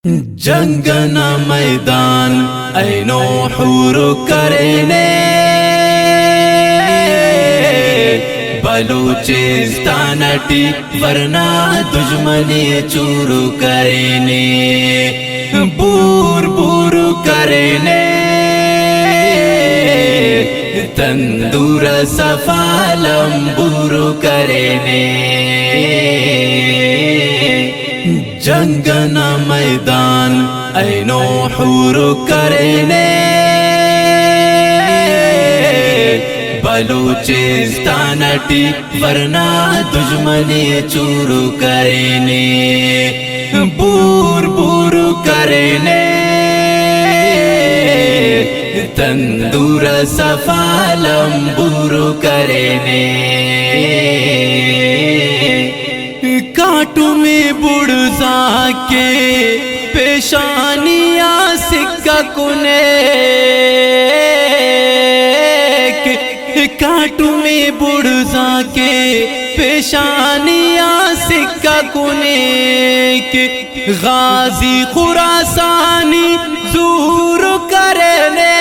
جنگنا میدان اینو حور کرنے بلوچستان ٹی ورنہ دشمنی چور کرنے بور بور کرنے تندور سفالم بور کرنے جنگنا میدان اینو حور کرنے بلوچستان ٹی ورنہ دشمنی چور کرنے بور بور کرنے تندور سفالم بور کرنے کانٹوں میں بڑھزا کے پیشانیاں سکہ کنے کانٹوں میں بڑھزا کے پیشانیاں سکہ کنے غازی خراسانی زور کرنے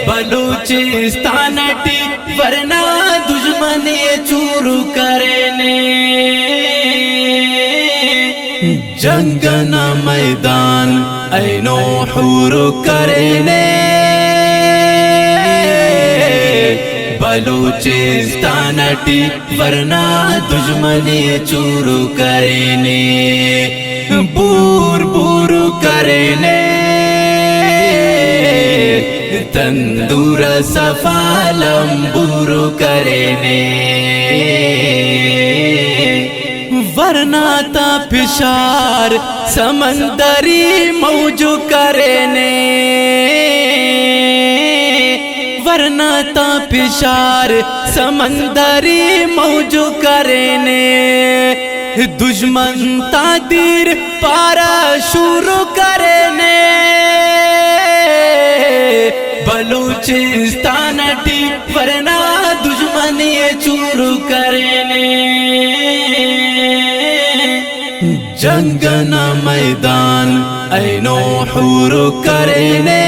بلوچستان ٹی ورنہ دشمنی چور کرنے جنگنا میدان اینو حور کرنے بلوچستان ٹی ورنہ دشمنی چور کرنے بور بور کرنے تندور سفالم بور کرنے ورنہ تا پشار سمندری موج کرنے ورنہ تا پشار سمندری موج کرنے دشمن تا دیر پارا شروع کرنے بلوچستان ٹی ورنہ دشمنی چور کرنے جنگنا میدان اینو حور کرنے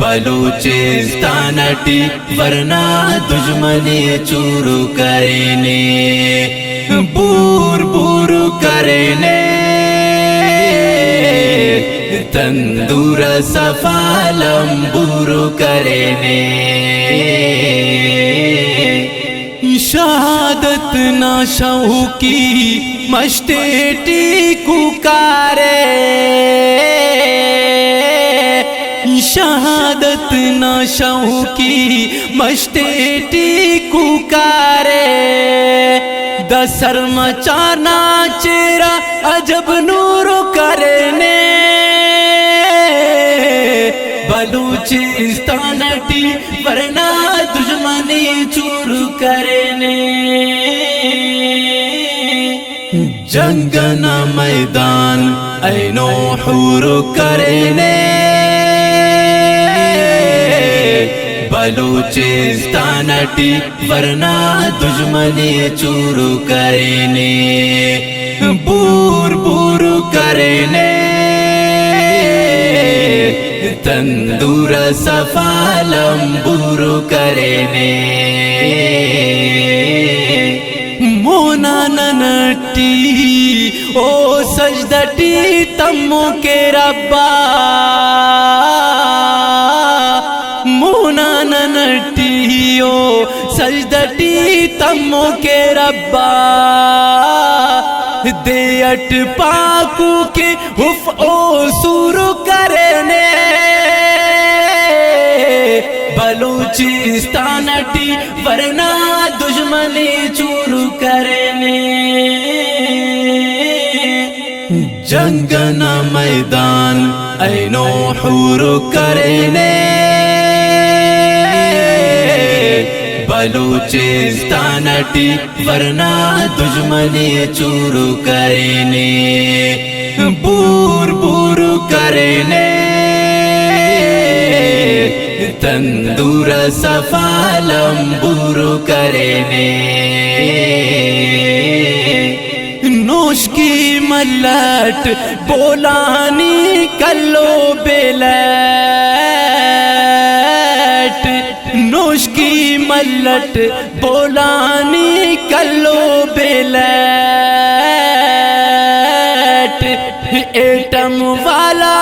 بلوچستان ٹی ورنہ دشمنی چور کرنے بور بور کرنے تندور سفالم بور کرنے شہادت نا شوقی مشتیٹی ککارے شہادت نا شوقی مشتیٹی ککارے دسر مچانا چیرا عجب نور کرنے بلوچستان ٹی ورنہ دشمنی چور کرنے جنگنا میدان اینو حور کرنے بلوچستان ٹی ورنہ دشمنی چور کرنے بور بور کرنے تندور سفالم بور کرنے مونا ننٹی او سجدٹی تمو کے ربا مونا ننٹی او سجدٹی تمو کے ربا دیٹ پاکو کے حف او سور کرنے بلوچستان ٹی ورنہ دشمنی چور کرنے جنگنا میدان اینو حور کرنے بلوچستان ٹی ورنہ دشمنی چور کرنے بور بور کرنے تندور سفالم بور کرنے ملٹ بولانی کلو بیلٹ نوش کی ملٹ بولانی کلو بیلٹ ایٹم والا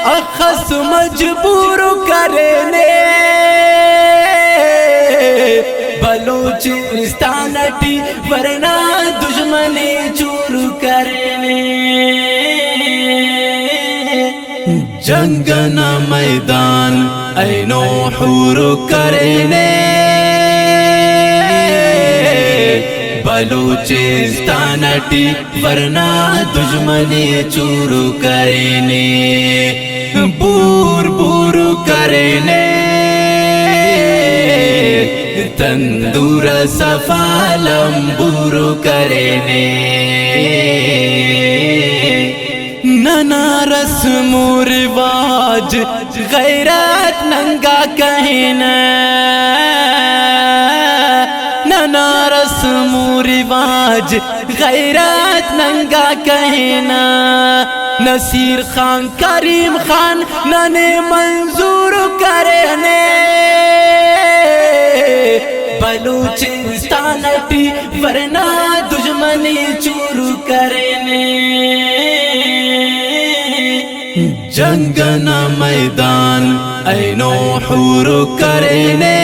اخس مجبور کرنے بلوچستان ٹی ورنہ دشمنی چور کرنے جنگ نہ میدان اینو حور کرنے بلوچستان ٹی ورنہ دشمنی چور کرنے بور بور کرنے تندور سفالم بور کرنے ننا رسم و رواج غیرت ننگا کہنا ننا رسم و رواج غیرت ننگا کہنا نصیر خان کریم خان ننے منظور کرنے بلوچستان ٹی ورنہ دشمنی چور کرنے جنگ نہ میدان اینو حور کرنے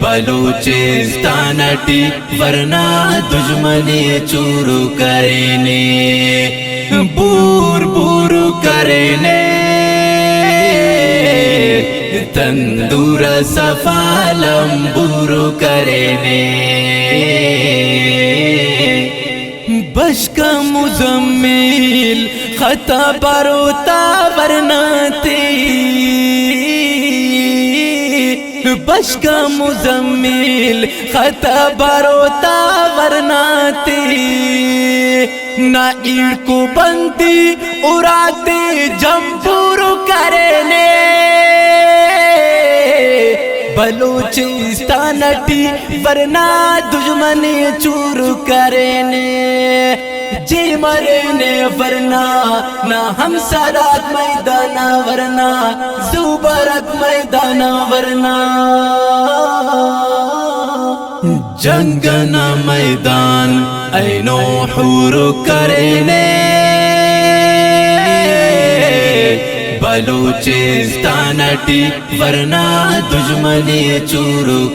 بلوچستان ٹی ورنہ دشمنی چور کرنے بور بور کرنے تندور سفالم بور کرنے بشک مزمل خطا بروتا ورناتی بشک مزمل خطا بروتا ورناتی نہ ایڑ کو بندی اڑاتے جمپور کرنے بلوچستان ٹی ورنہ دشمنی چور کرنے جی مرنے ورنہ نہ ہم سرات میدان ورنہ زوبرت میدان ورنہ جنگ نہ میدان اینو حور کرنے بلوچستان ٹی ورنہ دشمنی چور